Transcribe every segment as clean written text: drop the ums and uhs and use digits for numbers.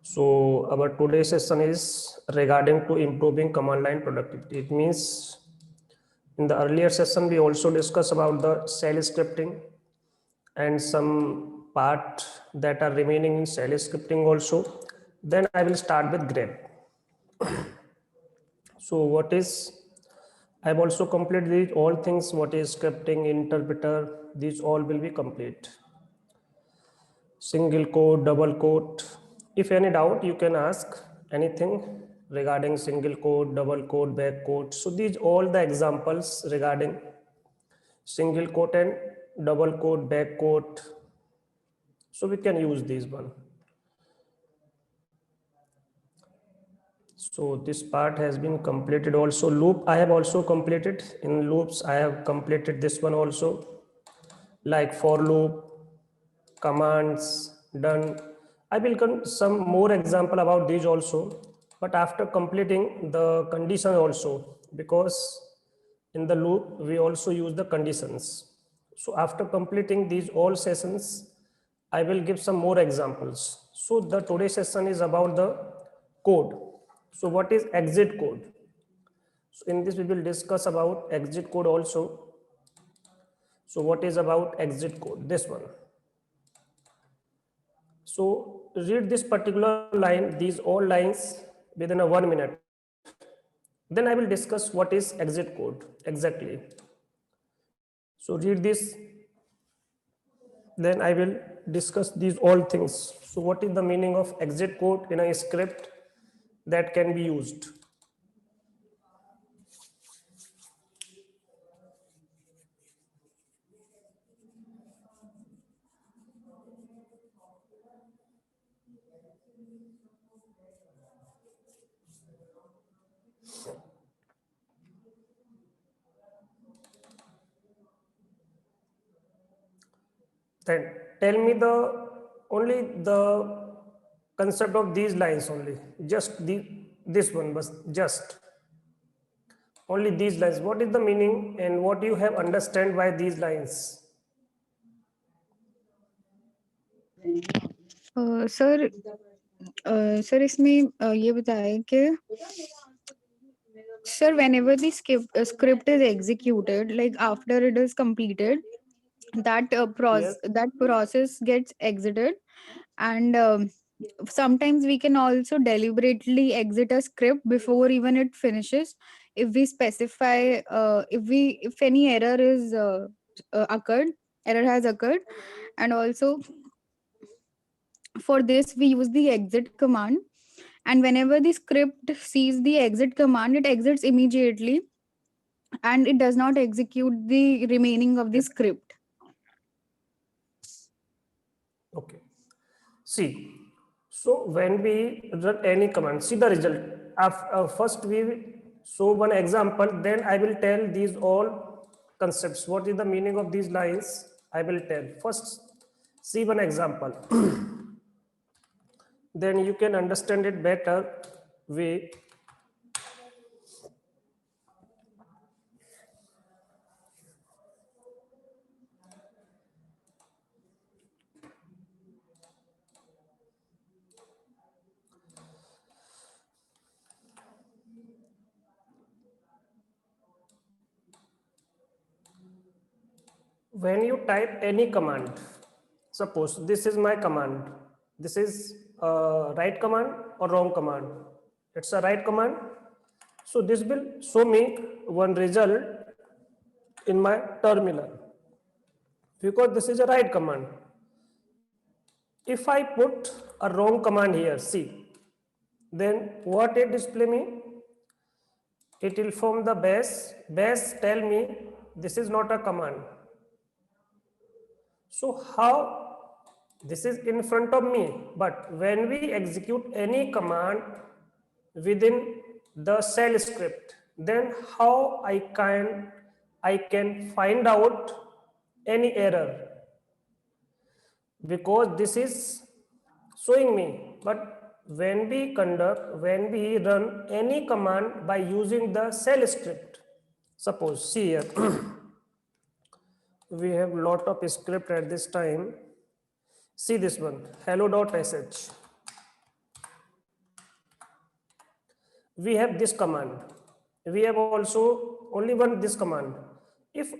So our today's session is regarding to improving command line productivity. It means in the earlier session we also discussed about the shell scripting and some part that are remaining in shell scripting also. Then I will start with grep. So what is, I've also completed these all things, what is scripting, interpreter, these all will be complete. Single quote, double quote. If any doubt, you can ask anything regarding single quote, double quote, back quote. So these all the examples regarding single quote and double quote, back quote. So we can use these one. So this part has been completed also. Loop I have also completed. In loops I have completed this one also, like for loop, commands, done. I will come some more example about these also, but after completing the condition also, because in the loop we also use the conditions. So after completing these all sessions, I will give some more examples. So the today's session is about the code. So what is exit code? So in this we will discuss about exit code also. So what is about exit code? This one. So read this particular line, these all lines within a 1 minute. Then I will discuss what is exit code exactly. So read this, then I will discuss these all things. So what is the meaning of exit code in a script that can be used? Then tell me the only the concept of these lines only, just this one, but just only these lines. What is the meaning and what you have understand by these lines? Sir sir इसमें ये बताएं कि sir, whenever the script is executed, like after it is completed, Yes. that process gets exited, and sometimes we can also deliberately exit a script before even it finishes if we specify if any error has occurred, and also for this we use the exit command, and whenever the script sees the exit command, it exits immediately and it does not execute the remaining of the script. Okay. See, so when we run any command, see the result. First we show one example, then I will tell these all concepts. What is the meaning of these lines? I will tell. First, see one example. Then you can understand it better way. When you type any command, suppose this is my command, this is a right command or wrong command. It's a right command. So this will show me one result in my terminal because this is a right command. If I put a wrong command here, see, then what it display me? It will form the base. Base tell me this is not a command. So how this is in front of me, but when we execute any command within the shell script, then how I can find out any error, because this is showing me. But when we run any command by using the shell script, suppose see here we have lot of script at this time. See this one, hello.sh. we have this command. We have also only one this command. If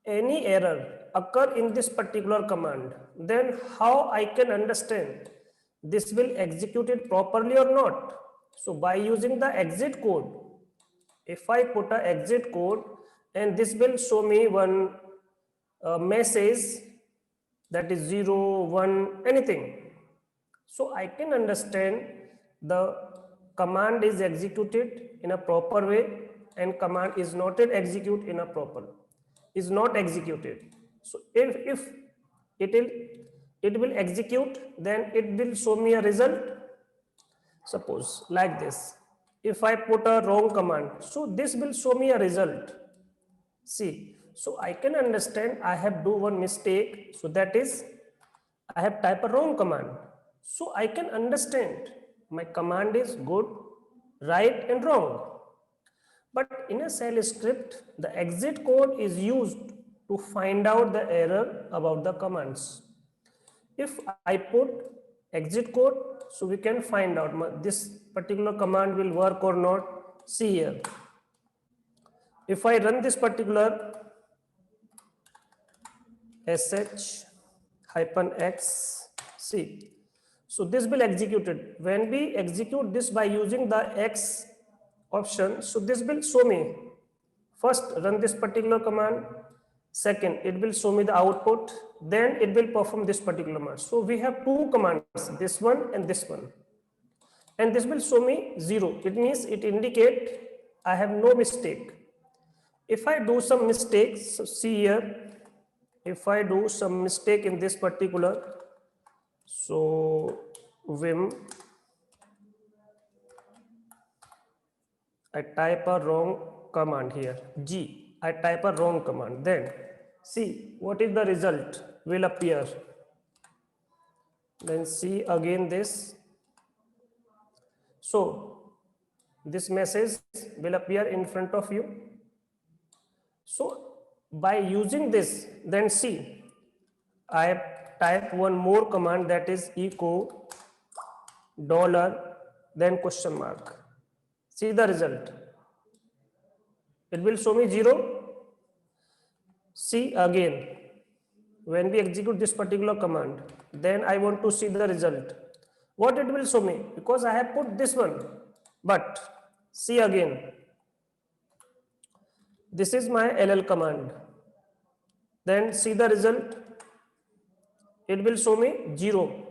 any error occur in this particular command, then how I can understand this will execute it properly or not? So by using the exit code, if I put a exit code and this will show me one message that is 0, 1, anything. So I can understand the command is executed in a proper way and command is not executed in a proper, is not executed. So if it will execute, then it will show me a result. Suppose like this, if I put a wrong command, so this will show me a result. See, so I can understand I have do one mistake. So that is I have typed a wrong command. So I can understand my command is good, right and wrong. But in a shell script, the exit code is used to find out the error about the commands. If I put exit code, so we can find out this particular command will work or not. See here. If I run this particular sh-x, see, so this will executed. When we execute this by using the x option, so this will show me, first run this particular command, second it will show me the output, then it will perform this particular command. So we have two commands, this one and this one, and this will show me 0. It means it indicate I have no mistake. If I do some mistakes, so see here, if I do some mistake in this particular, so vim, I type a wrong command here, G, I type a wrong command, then see what is the result will appear. Then see again this. So this message will appear in front of you. So by using this, then see, I type one more command, that is echo dollar then question mark. See the result. It will show me 0. See again, when we execute this particular command, then I want to see the result. What it will show me? Because I have put this one, but see again, this is my ll command. Then see the result. It will show me 0.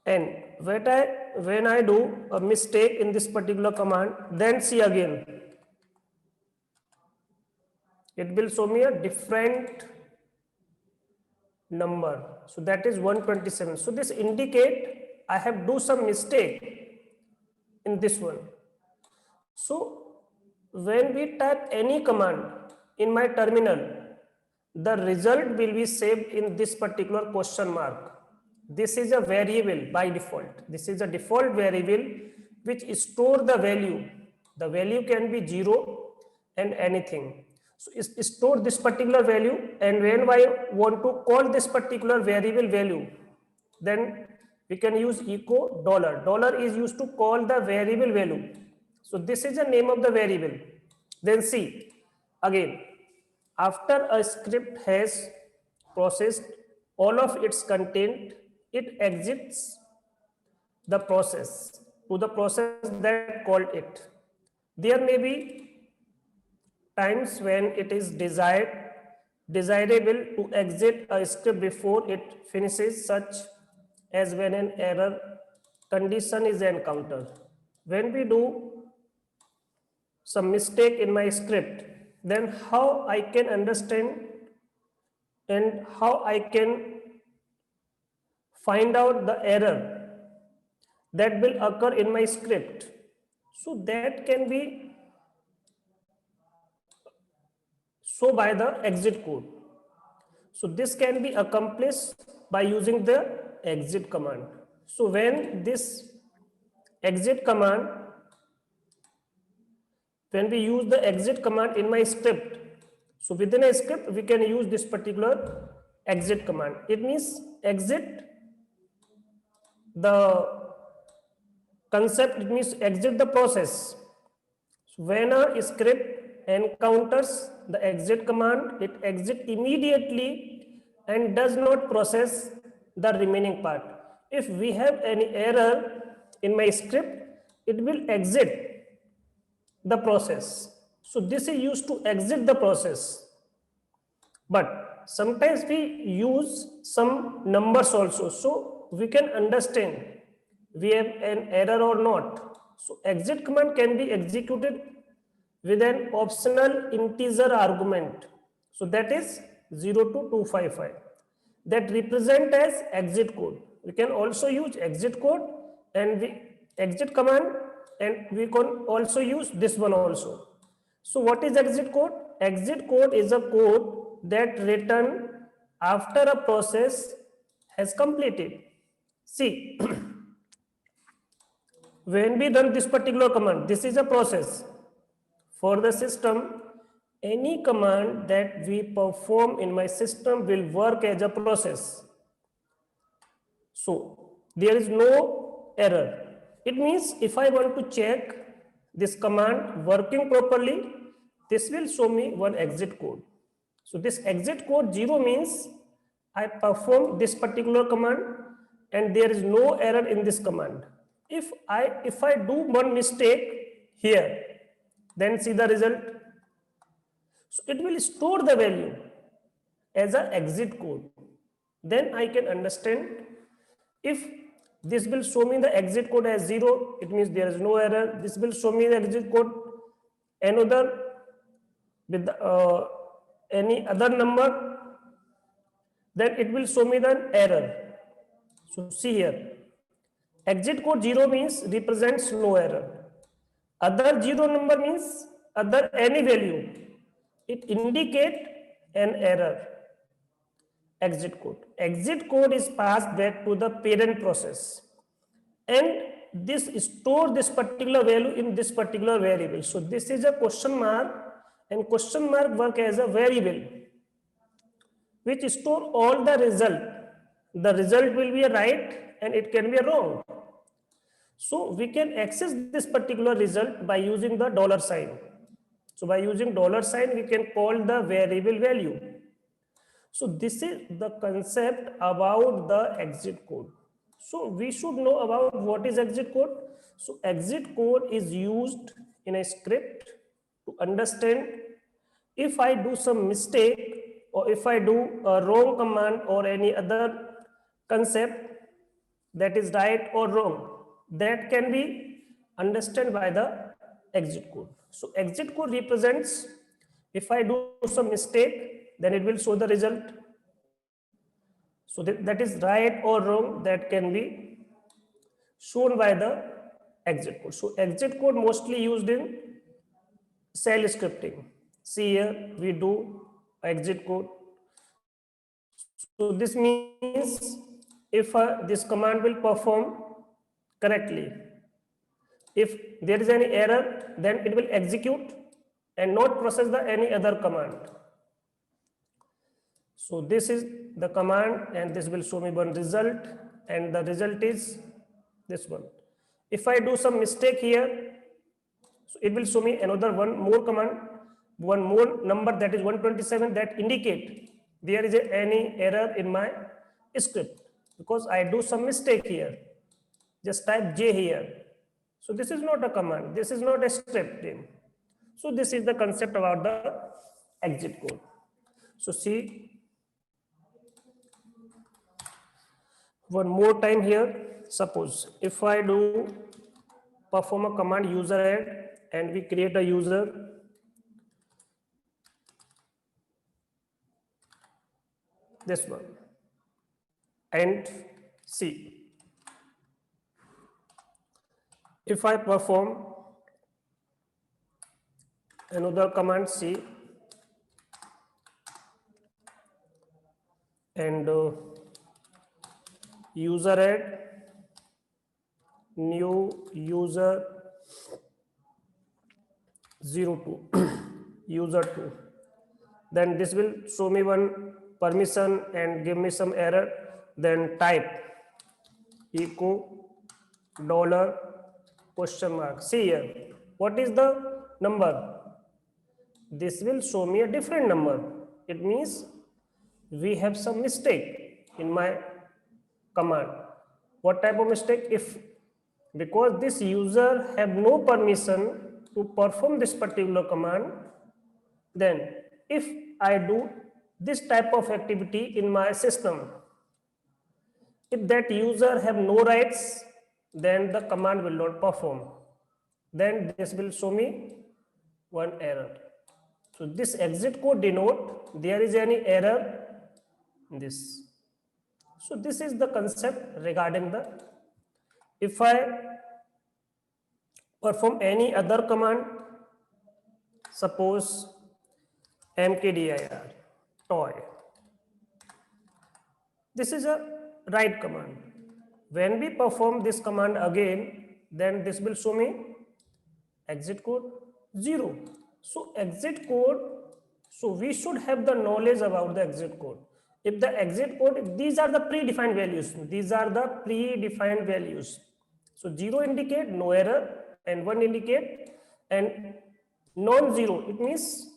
And when I do a mistake in this particular command, then see again, it will show me a different number. So that is 127. So this indicate I have do some mistake in this one. So when we type any command in my terminal, the result will be saved in this particular question mark. This is a variable by default. This is a default variable which store the value. The value can be 0 and anything. So store this particular value, and when I want to call this particular variable value, then we can use echo dollar. Dollar is used to call the variable value. So this is the name of the variable. Then see again, after a script has processed all of its content, it exits the process to the process that called it. There may be times when it is desirable to exit a script before it finishes, such as when an error condition is encountered. When we do some mistake in my script, then how I can understand and how I can find out the error that will occur in my script. So that can be so by the exit code. So this can be accomplished by using the exit command. So when this exit command, when we use the exit command in my script, so within a script we can use this particular exit command. It means exit the concept, it means exit the process. So when a script encounters the exit command, it exits immediately and does not process the remaining part. If we have any error in my script, it will exit the process. So this is used to exit the process. But sometimes we use some numbers also, so we can understand we have an error or not. So exit command can be executed with an optional integer argument. So that is 0 to 255 that represent as exit code. We can also use exit code and we exit command, and we can also use this one also. So what is exit code? Exit code is a code that written after a process has completed. See, when we run this particular command, this is a process. For the system, any command that we perform in my system will work as a process. So there is no error. It means if I want to check this command working properly, this will show me one exit code. So this exit code 0 means I perform this particular command and there is no error in this command. If I do one mistake here, then see the result. So it will store the value as an exit code. Then I can understand if this will show me the exit code as 0, it means there is no error. This will show me the exit code another with any other number, then it will show me the error. So see here, exit code 0 means represents no error. Other 0 number means other any value. It indicate an error. Exit code. Exit code is passed back to the parent process, and this store this particular value in this particular variable. So this is a question mark, and question mark work as a variable which store all the result. The result will be a right and it can be a wrong. So we can access this particular result by using the dollar sign. So by using dollar sign, we can call the variable value. So this is the concept about the exit code. So we should know about what is exit code. So exit code is used in a script to understand if I do some mistake or if I do a wrong command or any other concept that is right or wrong, that can be understood by the exit code. So exit code represents if I do some mistake, then it will show the result. So that is right or wrong, that can be shown by the exit code. So exit code mostly used in shell scripting. See here, we do exit code. So this means if this command will perform correctly, if there is any error, then it will execute and not process the any other command. So this is the command and this will show me one result, and the result is this one. If I do some mistake here, so it will show me another one more command, one more number, that is 127, that indicate there is any error in my script because I do some mistake here. Just type J here. So this is not a command, this is not a script name. So this is the concept about the exit code. So see one more time here. Suppose if I do perform a command user add and we create a user, this one, and see if I perform another command C and user add new user 02 user 2, then this will show me one permission and give me some error. Then type echo question mark. See here, what is the number? This will show me a different number. It means we have some mistake in my command. What type of mistake? If because this user have no permission to perform this particular command, then if I do this type of activity in my system, if that user have no rights, then the command will not perform. Then this will show me one error. So this exit code denote there is any error in this. So this is the concept regarding the, if I perform any other command, suppose mkdir toy. This is a write command. When we perform this command again, then this will show me exit code 0. So exit code, so we should have the knowledge about the exit code. If the exit code, these are the predefined values. These are the predefined values. So 0 indicate no error and 1 indicate and non-zero. It means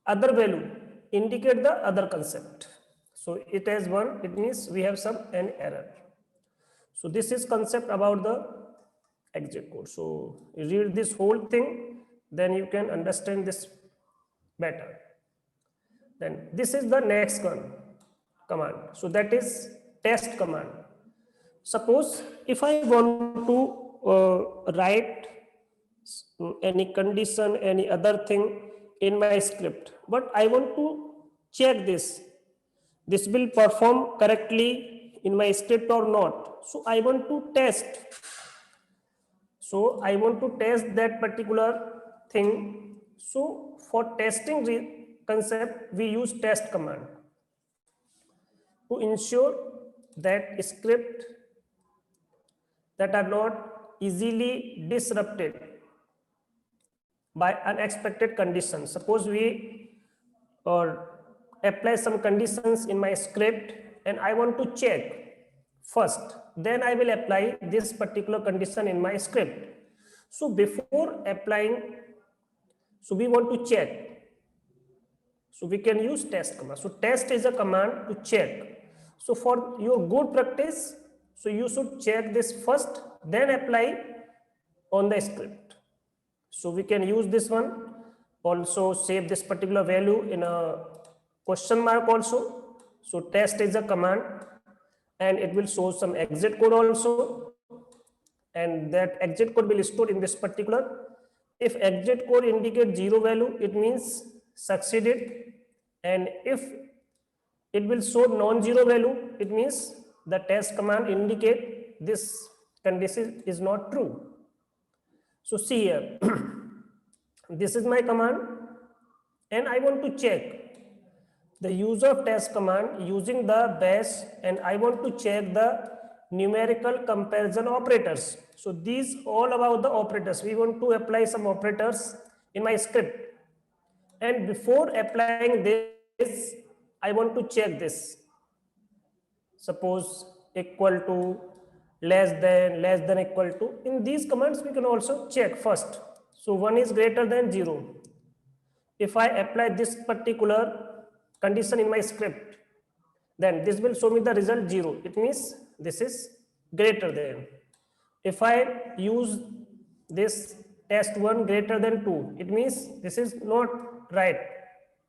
other value indicate the other concept. So it has 1, it means we have an error. So this is concept about the exit code. So you read this whole thing, then you can understand this better. Then this is the next one command. So that is test command. Suppose if I want to write any condition, any other thing in my script, but I want to check this will perform correctly in my script or not. So I want to test. So I want to test that particular thing. So for testing concept, we use test command to ensure that script that are not easily disrupted by unexpected conditions. Suppose we apply some conditions in my script and I want to check first, then I will apply this particular condition in my script. So before applying, so we want to check. So we can use test command. So test is a command to check. So for your good practice, so you should check this first, then apply on the script. So we can use this one. Also save this particular value in a question mark also. So test is a command and it will show some exit code also. And that exit code will store in this particular. If exit code indicates 0 value, it means succeeded. And if it will show non-zero value, it means the test command indicate this condition is not true. So see here, this is my command and I want to check the use of test command using the bash, and I want to check the numerical comparison operators. So these all about the operators. We want to apply some operators in my script. And before applying this, I want to check this. Suppose equal to, less than equal to. In these commands, we can also check first. So 1 is greater than 0. If I apply this particular condition in my script, then this will show me the result 0. It means this is greater than. If I use this test 1 greater than 2, it means this is not right.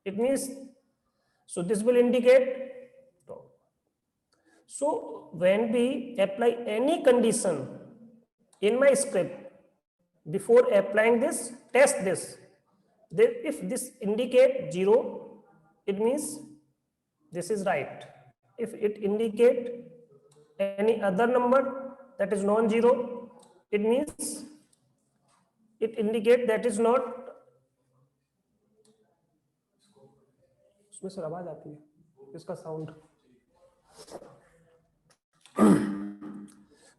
It means, so this will indicate. So when we apply any condition in my script, before applying this, test this. Then if this indicate 0, it means this is right. If it indicate any other number that is non-zero, it means it indicate that is not. इसमें sir आवाज आती है इसका sound.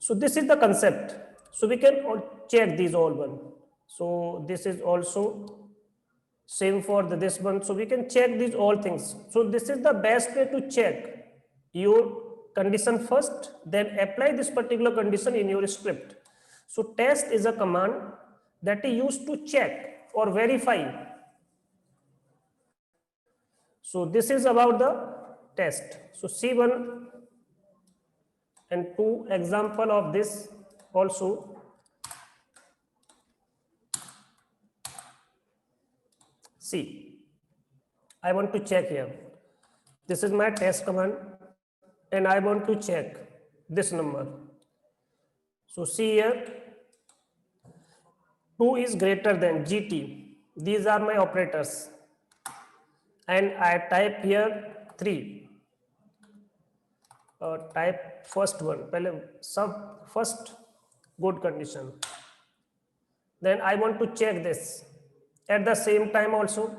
So this is the concept. So we can check these all one. So this is also same for this one. So we can check these all things. So this is the best way to check your condition first, then apply this particular condition in your script. So test is a command that is used to check or verify. So this is about the test. So see one and two example of this also. See, I want to check here. This is my test command and I want to check this number. So see here, 2 is greater than GT. These are my operators. And I type here 3. Type first one, first good condition. Then I want to check this at the same time also.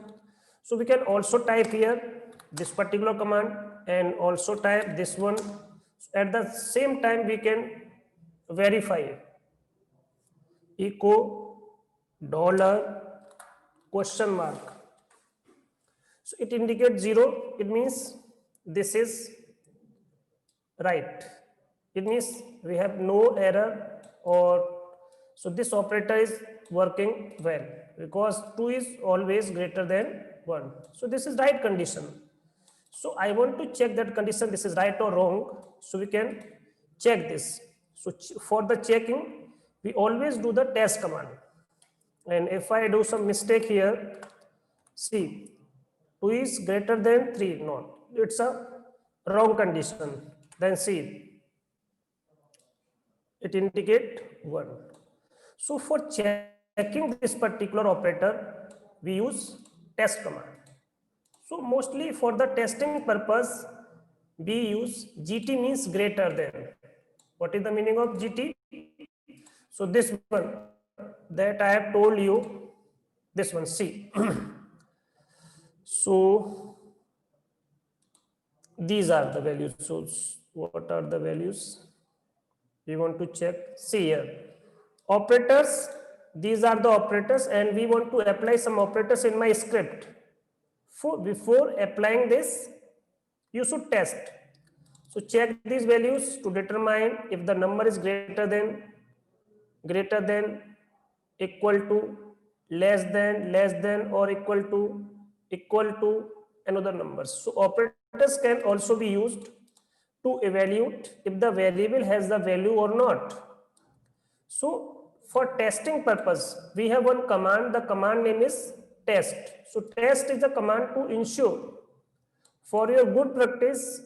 So we can also type here this particular command and also type this one. At the same time we can verify echo dollar question mark. So it indicates 0. It means this is right. It means we have no error, or so this operator is working well because 2 is always greater than 1. So this is right condition. So I want to check that condition, this is right or wrong. So we can check this. So for the checking, we always do the test command. And if I do some mistake here, see, 2 is greater than 3. No, it's a wrong condition. Then see, it indicate 1. So for checking this particular operator, we use test command. So mostly for the testing purpose, we use GT means greater than. What is the meaning of GT? So this one that I have told you, this one, see. So these are the values. So what are the values? We want to check. See here, operators. These are the operators, and we want to apply some operators in my script. Before applying this, you should test. So check these values to determine if the number is greater than, equal to, less than, or equal to another number. So operators can also be used to evaluate if the variable has the value or not. So for testing purpose, we have one command. The command name is test. So test is a command to ensure for your good practice.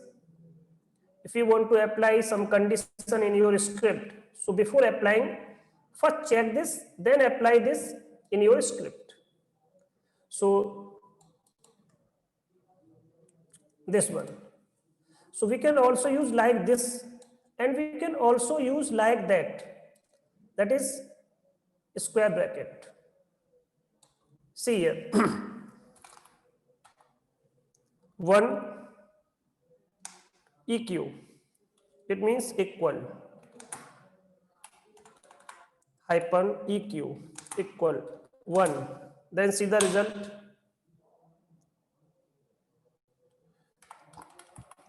If you want to apply some condition in your script, so before applying, first check this, then apply this in your script. So this one. So we can also use like this, and we can also use like that. That is square bracket. See here. 1 EQ. It means equal. Hyphen EQ equal 1. Then see the result.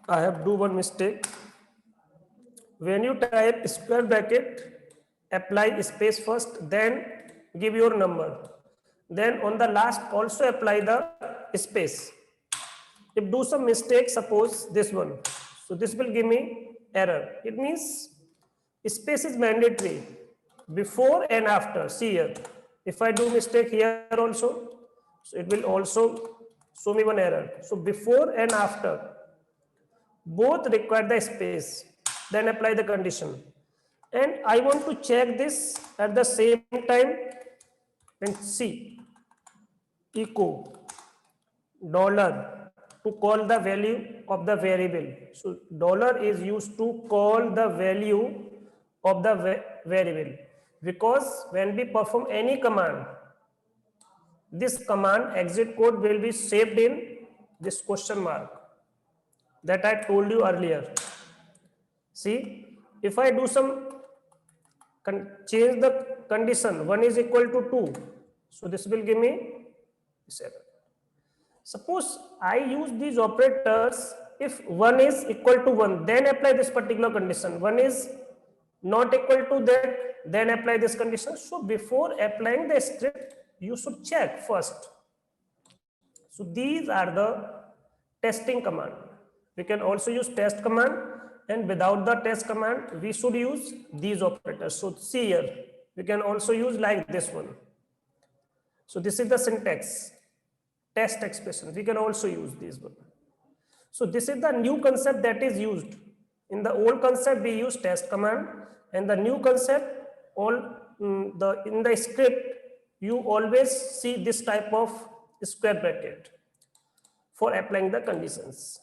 I have do one mistake. When you type square bracket, apply space first, then give your number. Then on the last also apply the space. If do some mistake, suppose this one, so this will give me error. It means space is mandatory before and after. See here, if I do mistake here also, so it will also show me one error. So before and after both require the space, then apply the condition. And I want to check this at the same time, and see echo dollar to call the value of the variable. So dollar is used to call the value of the variable, because when we perform any command, this command exit code will be saved in this question mark that I told you earlier. See, if I do some change the condition, 1 is equal to 2, so this will give me this error. Suppose I use these operators if 1 is equal to 1, then apply this particular condition. 1 is not equal to that, then apply this condition. So before applying the script, you should check first. So these are the testing command. We can also use test command, and without the test command, we should use these operators. So see here, we can also use like this one. So this is the syntax, test expression. We can also use this one. So this is the new concept that is used. In the old concept, we use test command, and the new concept, in the script, you always see this type of square bracket for applying the conditions.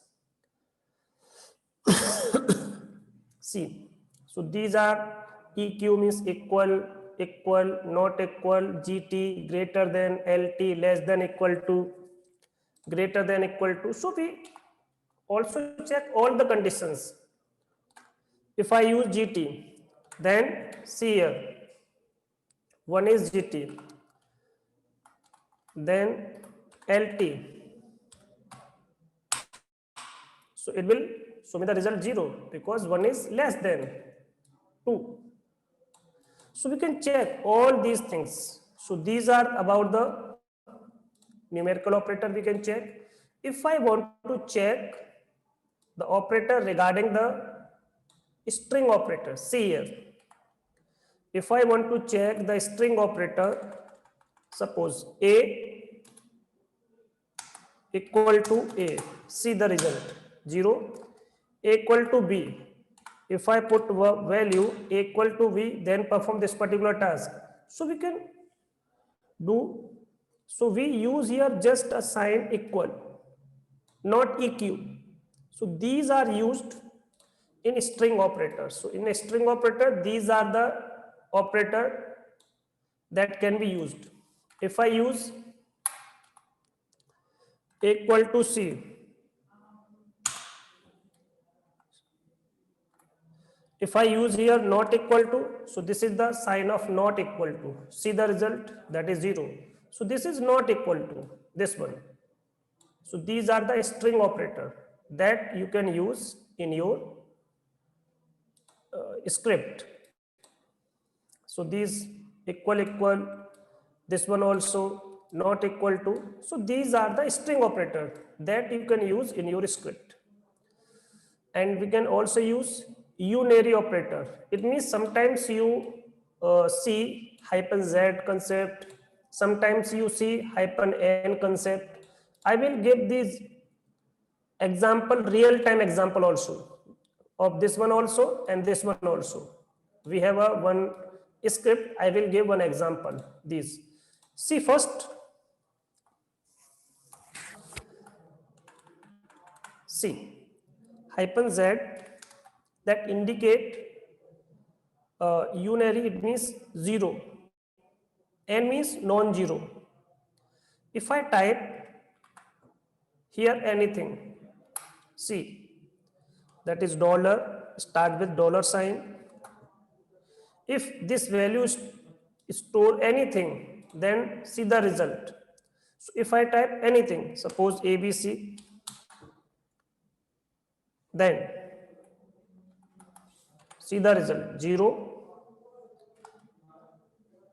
See, so these are EQ means equal, equal, not equal, GT, greater than, LT, less than equal to, greater than equal to. So we also check all the conditions. If I use GT, then see here, one is GT, then LT. So it will show me the result 0 because 1 is less than 2. So we can check all these things. So these are about the numerical operator we can check. If I want to check the operator regarding the string operator, see here. If I want to check the string operator, suppose A equal to A, see the result 0, A equal to B. If I put value A equal to B, then perform this particular task. So we can do, so we use here just a sign equal, not EQ. So these are used in string operators. So in a string operator, these are the operator that can be used. If I use A equal to C, if I use here not equal to, so this is the sign of not equal to. See the result, that is 0. So this is not equal to this one. So these are the string operator that you can use in your script. So these equal, equal, this one also not equal to. So these are the string operator that you can use in your script. And we can also use unary operator. It means sometimes you see -z concept, sometimes you see -n concept. I will give these example, real-time example also of this one also and this one also. We have a one script. I will give one example. These. See first. See. -z that indicate unary, it means 0, n means non-zero. If I type here anything, see, that is dollar, start with dollar sign. If this value store anything, then see the result. So if I type anything, suppose ABC, then see the result 0.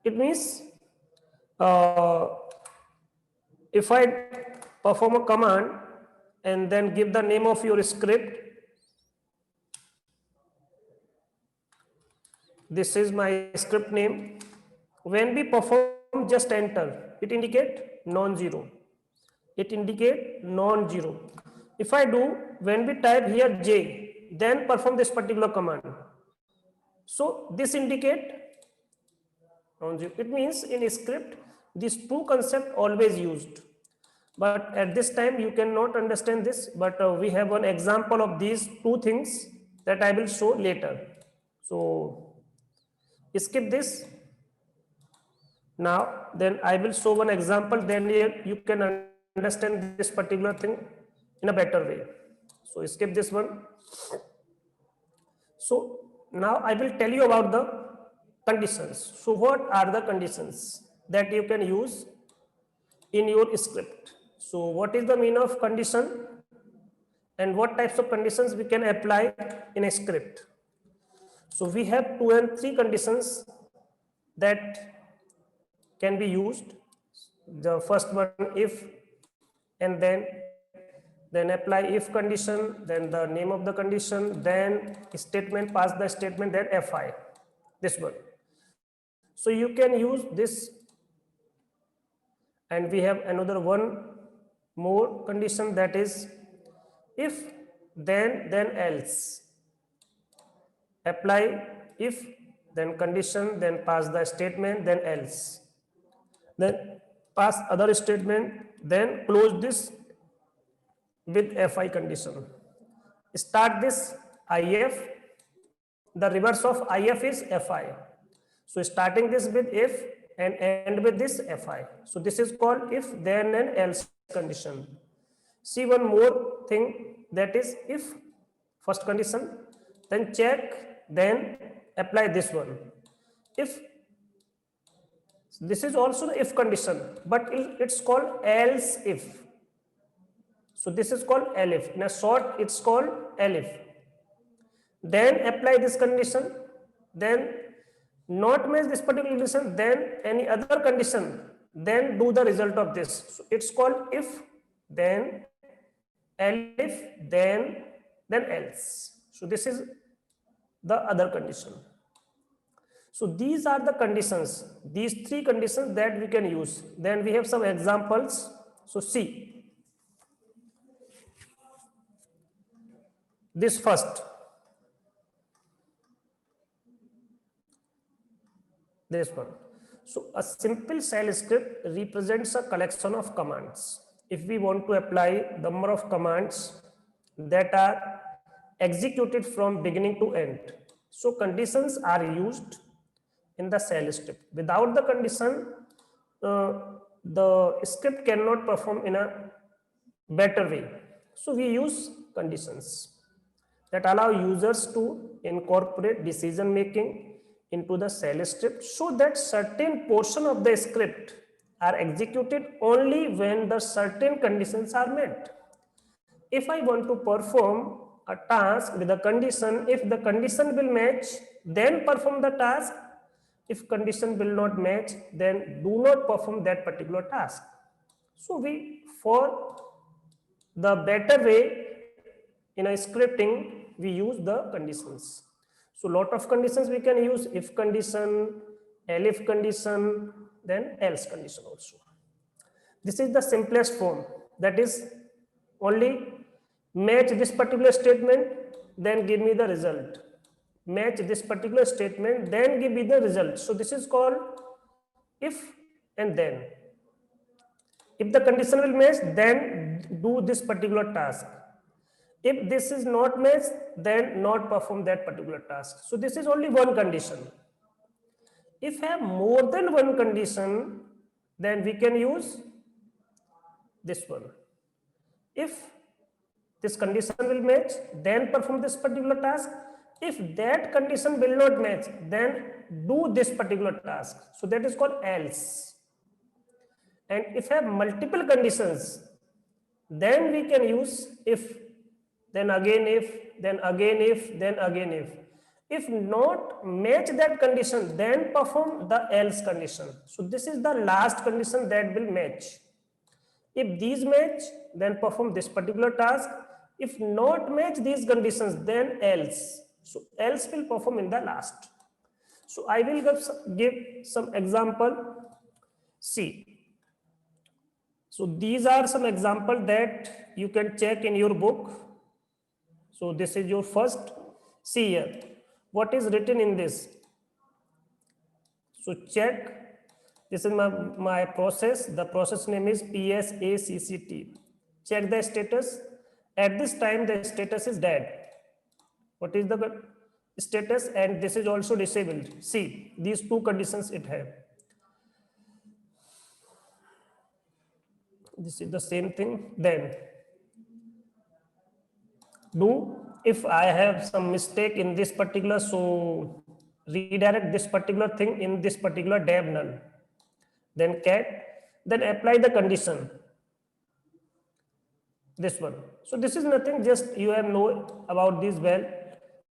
It means if I perform a command and then give the name of your script, this is my script name. When we perform just enter, it indicate non-zero. It indicate non-zero. If I do, when we type here J, then perform this particular command. So this indicate non-zero. It means in a script, this two concept always used. But at this time, you cannot understand this, but we have one example of these two things that I will show later. So skip this. Now, then I will show one example, then you can understand this particular thing in a better way. So skip this one. So now I will tell you about the conditions. So what are the conditions that you can use in your script? So what is the meaning of condition and what types of conditions we can apply in a script. So we have 2 and 3 conditions that can be used. The first one, if, and then apply if condition, then the name of the condition, then statement, pass the statement, then fi, this one. So you can use this, and we have another one more condition, that is if, then else. Apply if, then condition, then pass the statement, then else, then pass other statement, then close this with fi condition. Start this if, the reverse of if is fi. So starting this with if and end with this fi. So this is called if, then and else condition. See one more thing, that is if, first condition, then check, then apply this one. If, this is also the if condition, but it's called else if. So this is called elif. In a short, it's called elif. Then apply this condition, then not match this particular condition, then any other condition, then do the result of this. So it's called if, then elif, then else. So this is the other condition. So these are the conditions, these 3 conditions that we can use. Then we have some examples. So see, this first, this one. So a simple shell script represents a collection of commands. If we want to apply the number of commands that are executed from beginning to end, so conditions are used in the shell script. Without the condition, the script cannot perform in a better way. So we use conditions that allow users to incorporate decision making into the shell script, so that certain portion of the script are executed only when the certain conditions are met. If I want to perform a task with a condition, if the condition will match, then perform the task. If condition will not match, then do not perform that particular task. So for the better way in a scripting, we use the conditions. So lot of conditions we can use: if condition, elif condition, then else condition also. This is the simplest form, that is only match this particular statement, then give me the result. Match this particular statement, then give me the result. So this is called if and then. If the condition will match, then do this particular task. If this is not matched, then not perform that particular task. So this is only one condition. If I have more than one condition, then we can use this one. If this condition will match, then perform this particular task. If that condition will not match, then do this particular task. So that is called else. And if I have multiple conditions, then we can use if, then again if, then again if, then again if. If not match that condition, then perform the else condition. So this is the last condition that will match. If these match, then perform this particular task. If not match these conditions, then else. So else will perform in the last. So I will give some example. See. So these are some examples that you can check in your book. So this is your first. See here, what is written in this? So check. This is my process. The process name is PSACCT. Check the status. At this time, the status is dead. What is the status? And this is also disabled. See, these 2 conditions it have. This is the same thing. Then do, if I have some mistake in this particular, so redirect this particular thing in this particular dev null. Then cat, then apply the condition. this one. So this is nothing, just you have know about this well.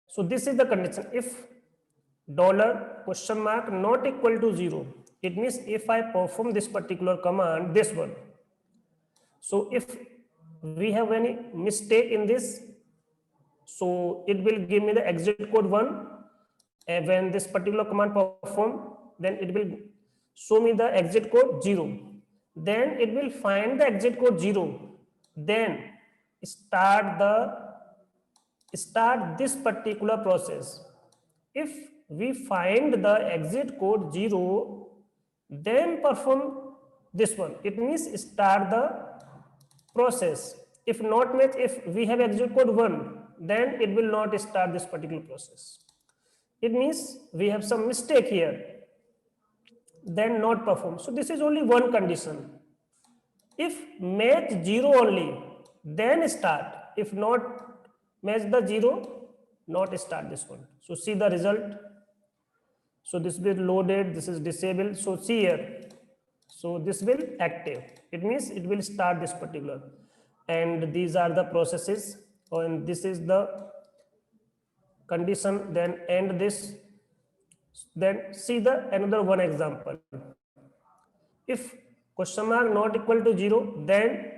So this is the condition. If dollar question mark not equal to 0, it means if I perform this particular command, this one. So if we have any mistake in this, so it will give me the exit code 1, and when this particular command perform, then it will show me the exit code 0. Then it will find the exit code 0, then start this particular process. If we find the exit code 0, then perform this one. It means start the process. If not match, if we have exit code 1, then it will not start this particular process. It means we have some mistake here, then not perform. So this is only one condition. If match 0 only, then start. If not match the 0, not start this one. So see the result. So this will loaded, this is disabled. So see here. So this will active. It means it will start this particular. And these are the processes. And this is the condition. Then end this. Then see the another one example. If question mark not equal to 0, then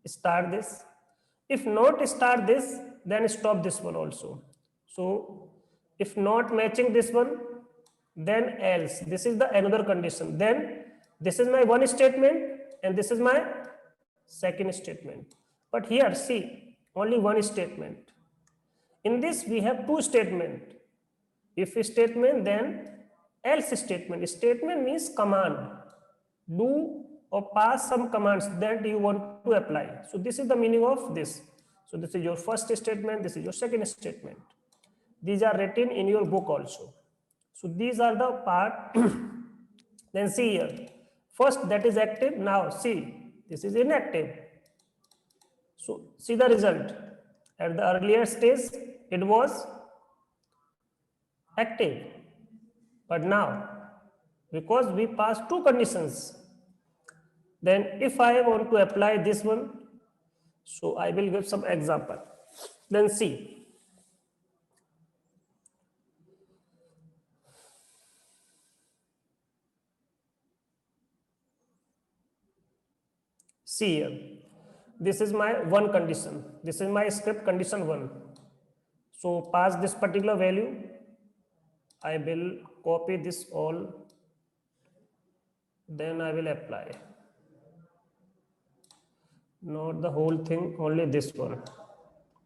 start this. If not start this, then stop this one also. So if not matching this one, then else. This is the another condition. Then this is my one statement and this is my second statement. But here see, only one statement. In this we have two statements. If statement, then else statement. Statement means command. Do or pass some commands that you want to apply. So this is the meaning of this. So this is your first statement, this is your second statement. These are written in your book also. So these are the part. Then see here. First that is active. Now see, this is inactive. So see the result. At the earlier stage, it was active. But now, because we pass two conditions, then if I want to apply this one, so I will give some example. Then see. See here. This is my one condition. This is my script condition 1. So pass this particular value. I will copy this all. Then I will apply. Not the whole thing, only this one.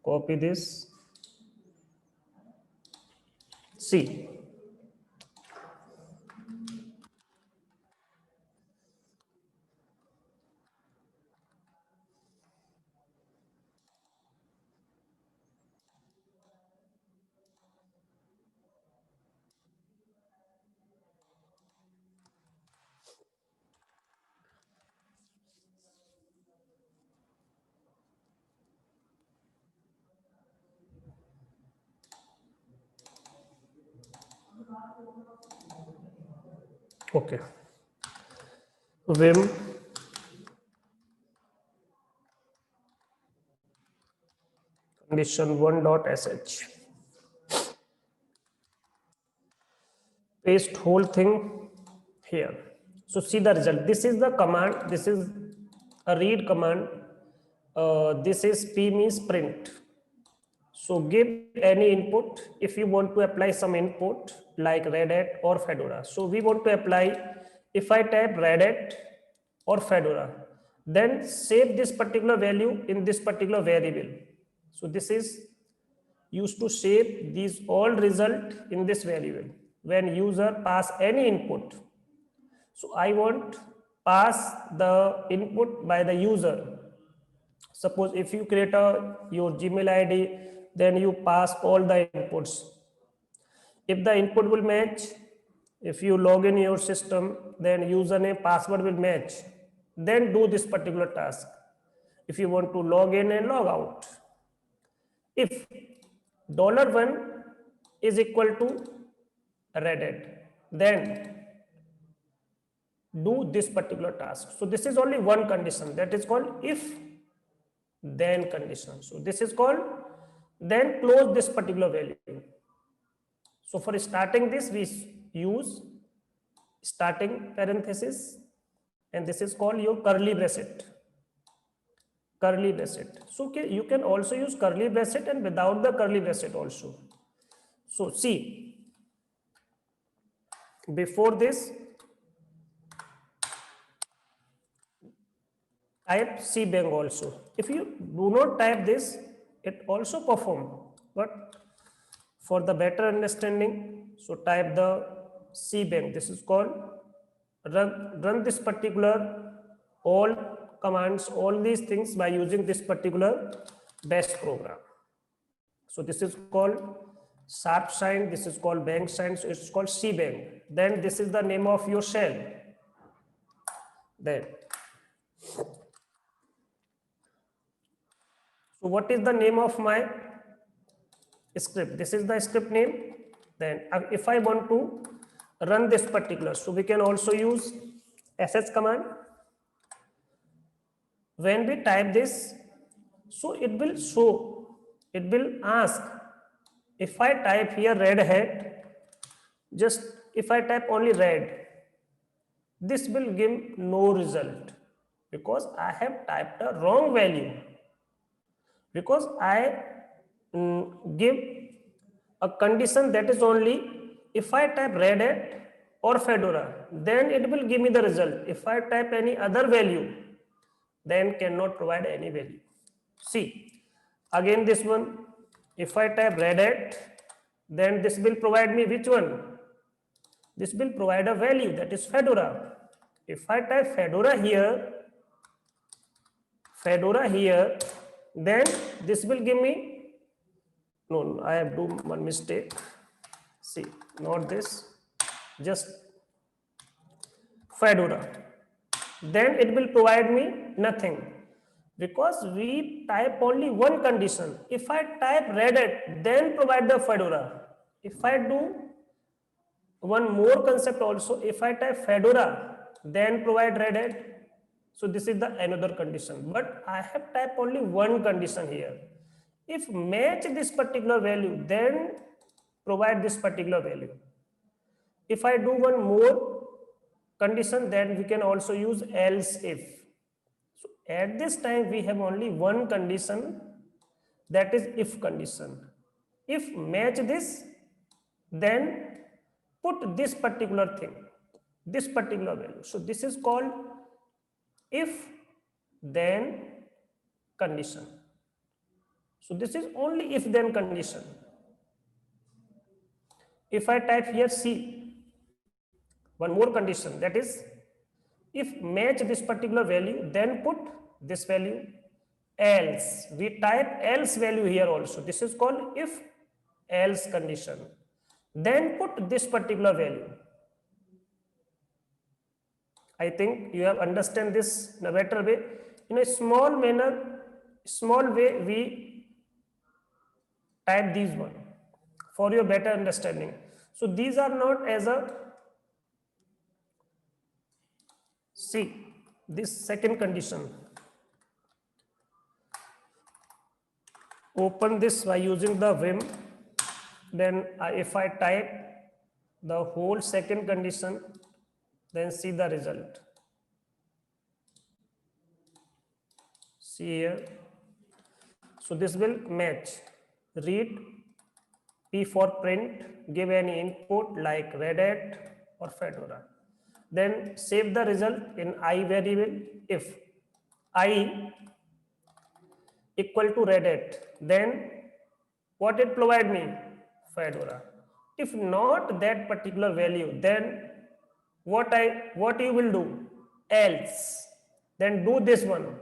Copy this. See. Okay. Vim condition 1.sh. Paste whole thing here. So see the result. This is the command. This is a read command. This is p means print. So give any input. If you want to apply some input like Red Hat or Fedora. So we want to apply, if I type Red Hat or Fedora, then save this particular value in this particular variable. So this is used to save these all result in this variable when user pass any input. So I want pass the input by the user. Suppose if you create your Gmail ID, then you pass all the inputs. If the input will match, if you log in your system, then username, password will match. Then do this particular task. If you want to log in and log out. If $1 is equal to Red Hat, then do this particular task. So this is only one condition, that is called if then condition. So this is called then close this particular value. So for starting this, we use starting parenthesis, and this is called your curly bracket. Curly bracket. So okay, you can also use curly bracket and without the curly bracket also. So see, before this, type cbang also. If you do not type this, it also perform. But for the better understanding, so type the cbang. This is called run this particular all commands, all these things by using this particular bash program. So this is called sharp sign, this is called bang sign, so it's called cbang. Then this is the name of your shell. Then so what is the name of my script? This is the script name. Then if I want to run this particular, so we can also use sh command. When we type this, so it will show, it will ask. If I type here red hat, just if I type only red, this will give no result because I have typed a wrong value. Because I give a condition that is only if I type red hat or Fedora, then it will give me the result. If I type any other value, then cannot provide any value. See, again this one, if I type red hat, then this will provide me which one? This will provide a value, that is Fedora. If I type Fedora here, then this will give me, no, I have done one mistake. See, not this, just Fedora. Then it will provide me nothing because we type only one condition. If I type red hat, then provide the Fedora. If I do one more concept also, if I type Fedora, then provide red hat. So this is the another condition, but I have typed only one condition here. If match this particular value, then provide this particular value. If I do one more condition, then we can also use else if. So at this time we have only one condition, that is if condition. If match this, then put this particular thing, this particular value. So this is called if then condition. So this is only if then condition. If I type here C, one more condition, that is if match this particular value, then put this value, else. We type else value here also. This is called if else condition. Then put this particular value. I think you have understand this in a better way. In a small manner, small way, we type these one for your better understanding. So these are not as a, see, this second condition. Open this by using the Vim. Then if I type the whole second condition, then see the result. See here. So this will match. Read P for print, give any input like red hat or Fedora. Then save the result in I variable. If I equal to red hat, then what it provide me? Fedora. If not that particular value, then what you will do? Else. Then do this one.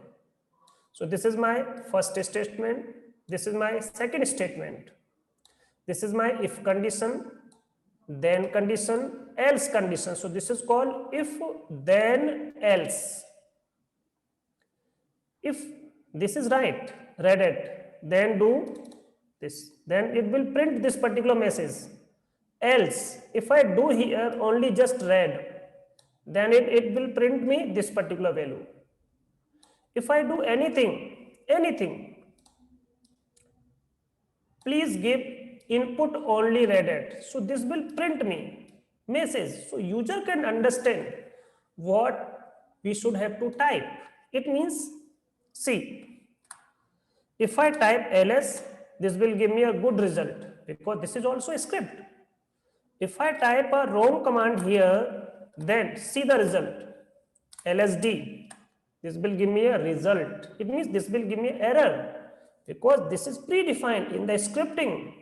So this is my first statement. This is my second statement. This is my if condition, then condition, else condition. So this is called if then else. If this is right, red hat, then do this. Then it will print this particular message. Else, if I do here only just red, then it will print me this particular value. If I do anything anything, please give input only read at. So this will print me message. So user can understand what we should have to type. It means, see, if I type ls, this will give me a good result because this is also a script. If I type a wrong command here, then see the result, lsd, this will give me a result. It means this will give me error because this is predefined in the scripting.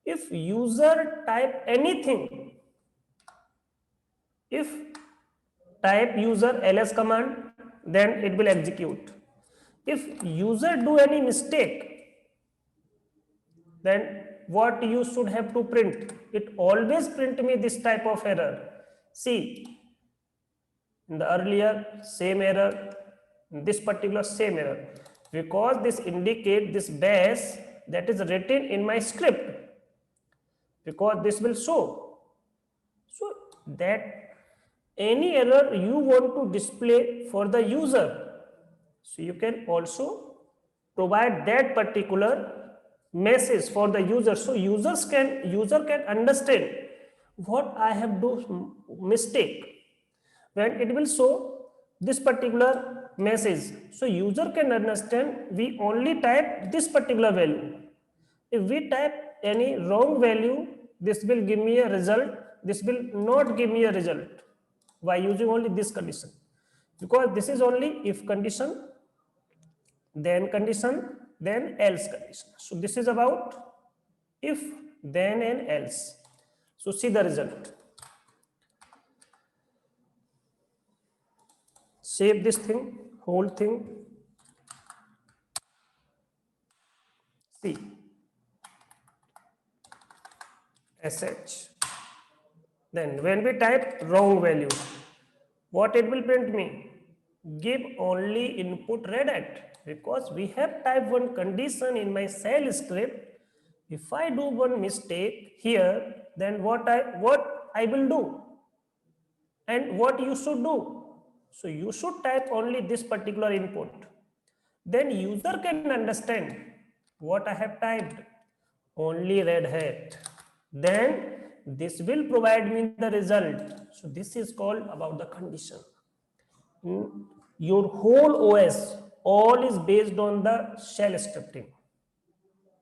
If user type anything, if type user ls command, then it will execute. If user do any mistake, then what you should have to print? It always print me this type of error. See, in the earlier same error, in this particular same error, because this indicate this bash that is written in my script, because this will show. So that any error you want to display for the user, so you can also provide that particular message for the user, so user can understand what I have do mistake. When it will show this particular message, so user can understand we only type this particular value. If we type any wrong value, this will give me a result, this will not give me a result by using only this condition, because this is only if condition, then else condition. So this is about if, then and else. So see the result. Save this thing, whole thing. See, sh. Then when we type wrong value, what it will print me? Give only input read at, because we have type one condition in my shell script. If I do one mistake here, then what I will do, and what you should do. So you should type only this particular input. Then user can understand what I have typed, only red hat. Then this will provide me the result. So this is called about the condition. Your whole OS, all is based on the shell scripting.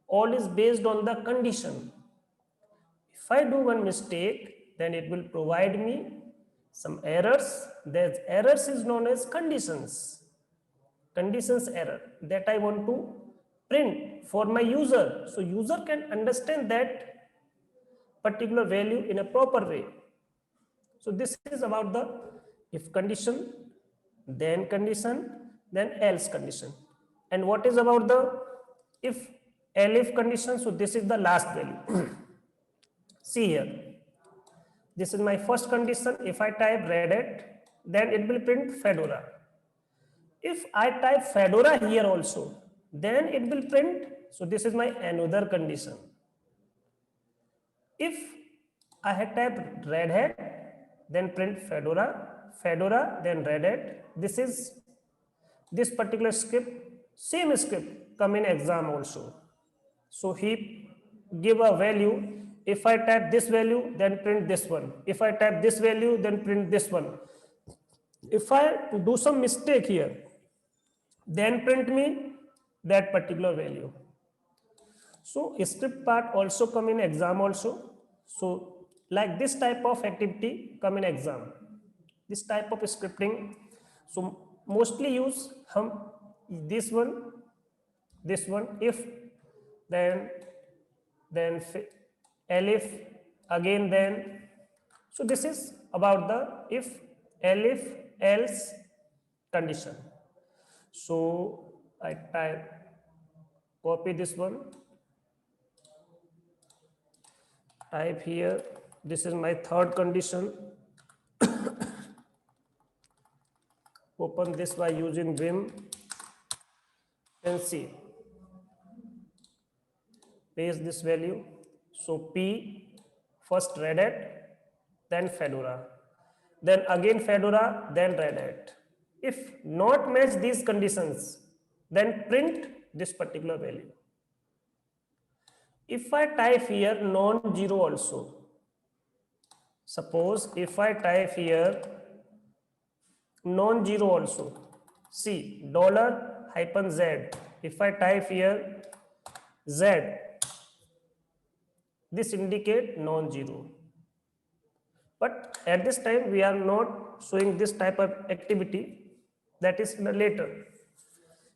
All is based on the condition. If I do one mistake, then it will provide me some errors. That errors is known as conditions. Conditions error that I want to print for my user. So user can understand that particular value in a proper way. So this is about the if condition, then else condition. And what is about the if elif condition? So this is the last value. See here, this is my first condition. If I type red hat, then it will print Fedora. If I type Fedora here also, then it will print. So this is my another condition. If I had typed red hat, then print Fedora, then red hat. This is this particular script, same script come in exam also. So he give a value. If I type this value, then print this one. If I type this value, then print this one. If I do some mistake here, then print me that particular value. So script part also come in exam also. So like this type of activity come in exam. This type of scripting. So mostly use this one, if, then elif, again then. So this is about the if, elif, else condition. So I type, copy this one, type here, this is my third condition. Open this by using Vim and see, paste this value. So P, first Red Hat, then Fedora, then again Fedora, then Red Hat. If not match these conditions, then print this particular value. If I type here non-zero also, suppose if I type here non-zero also, see $-z, if I type here z, this indicate non-zero. But at this time we are not showing this type of activity, that is later.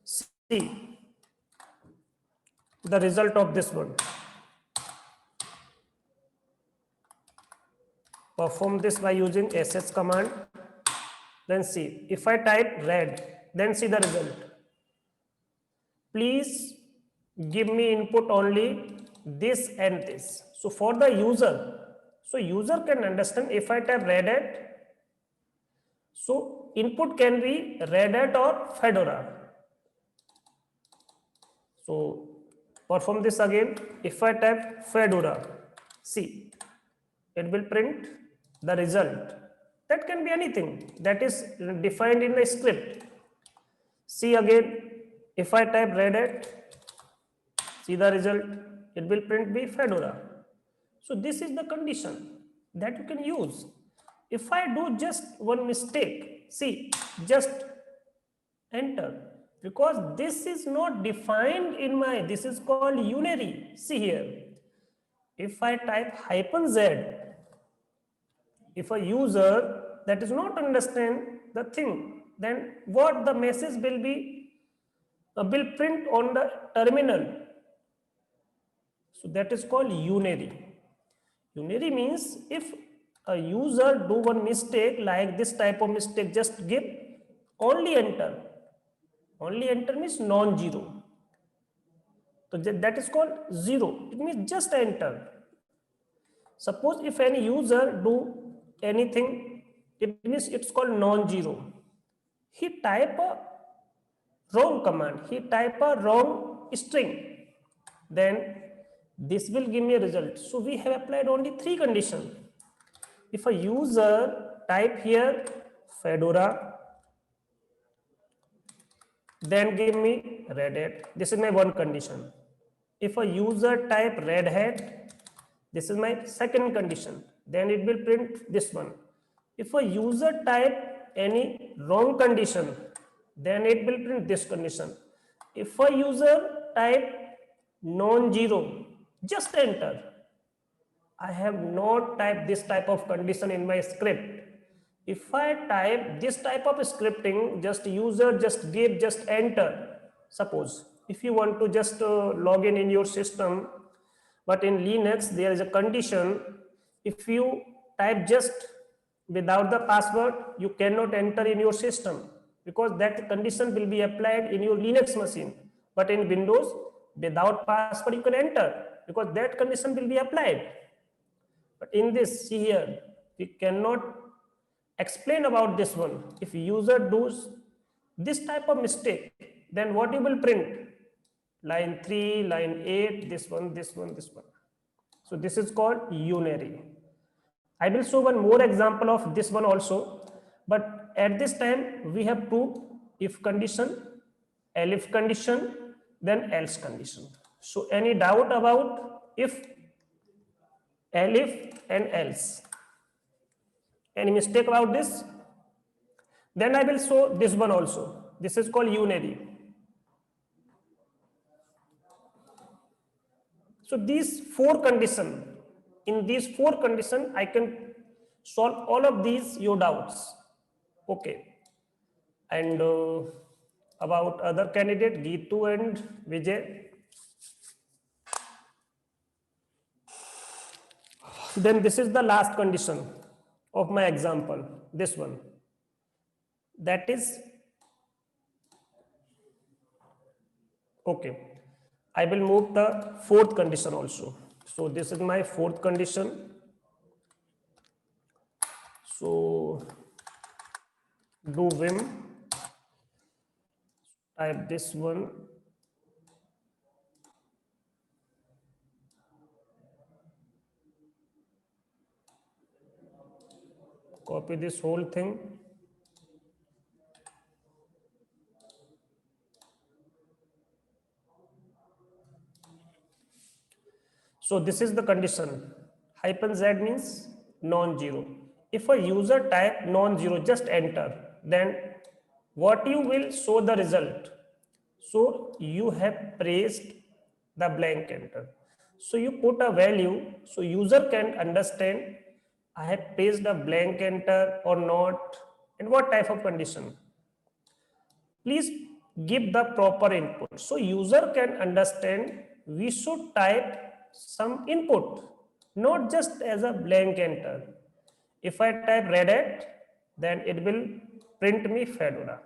See the result of this one. Perform this by using sh command. Then see, if I type red, then see the result. Please give me input only this and this. So for the user, so user can understand if I type Red Hat, so input can be Red Hat or Fedora. So perform this again. If I type Fedora, see, it will print the result. That can be anything that is defined in the script. See again, if I type Red Hat, see the result, it will print be Fedora. So this is the condition that you can use. If I do just one mistake, see, just enter, because this is not defined in my, this is called unary. See here, if I type -z, if a user that is not understand the thing, then what the message will be, will print on the terminal. So that is called unary. Unary means if a user do one mistake like this type of mistake, just give only enter. Only enter means non-zero. So that is called zero. It means just enter. Suppose if any user do anything, it means it's called non-zero. He type a wrong command, he type a wrong string, then this will give me a result. So we have applied only three conditions. If a user type here Fedora, then give me Red Hat. This is my one condition. If a user type Red Hat, this is my second condition. Then it will print this one. If a user type any wrong condition, then it will print this condition. If a user type non-zero, just enter. I have not typed this type of condition in my script. If I type this type of scripting, just user just give, just enter. Suppose if you want to just log in your system, but in Linux there is a condition, if you type just without the password, you cannot enter in your system, because that condition will be applied in your Linux machine. But in Windows, without password you can enter, because that condition will be applied. But in this, see here, we cannot explain about this one. If user does this type of mistake, then what you will print? Line 3, line 8, this one, this one, this one. So this is called unary. I will show one more example of this one also. But at this time, we have two if condition, elif condition, then else condition. So any doubt about if, elif and else? Any mistake about this? Then I will show this one also. This is called unary. So these four conditions, in these four conditions, I can solve all of these your doubts. Okay. And about other candidate, Geetu and Vijay. Then this is the last condition of my example, this one. That is, okay, I will move the fourth condition also. So this is my fourth condition. So do vim, type this one. Copy this whole thing. So this is the condition. Hyphen Z means non-zero. If a user type non-zero, just enter, then what you will show the result. So you have pressed the blank enter. So you put a value so user can understand I have pressed a blank enter or not, and what type of condition. Please give the proper input so user can understand we should type some input, not just as a blank enter. If I type Red Hat, then it will print me Fedora.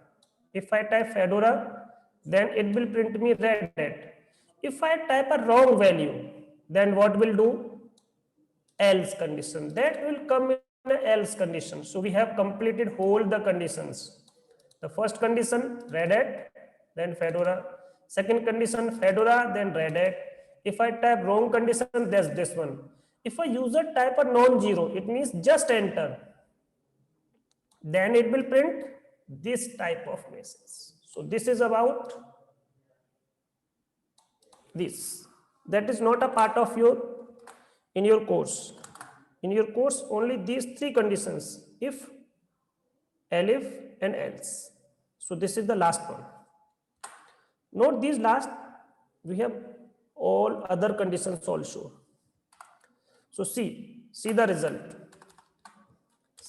If I type Fedora, then it will print me Red Hat. If I type a wrong value, then what will do? Else condition. That will come in the else condition. So we have completed whole the conditions. The first condition, Red Hat, then Fedora. Second condition, Fedora, then Red Hat. If I type wrong condition, there's this one. If a user type a non-zero, it means just enter. Then it will print this type of message. So this is about this. That is not a part of in your course. In your course, only these three conditions: if, elif, and else. So this is the last one. Note these last, we have all other conditions also. So see the result.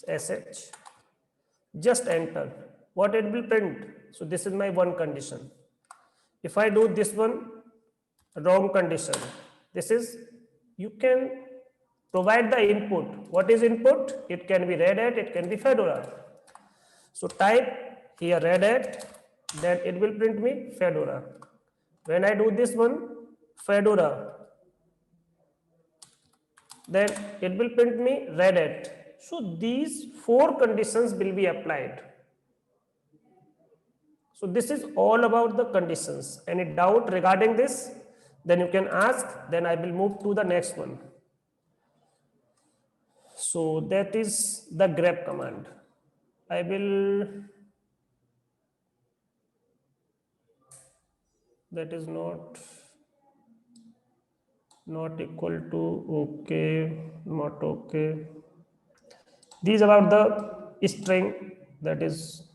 SH, just enter. What it will print? So this is my one condition. If I do this one, wrong condition. This is, you can provide the input. What is input? It can be Red Hat, it can be Fedora. So type here Red Hat, then it will print me Fedora. When I do this one, Fedora, then it will print me Red Hat. So these four conditions will be applied. So this is all about the conditions. Any doubt regarding this? Then you can ask, then I will move to the next one. So that is the grep command. I will, that is not equal to okay, not okay. These about the string, that is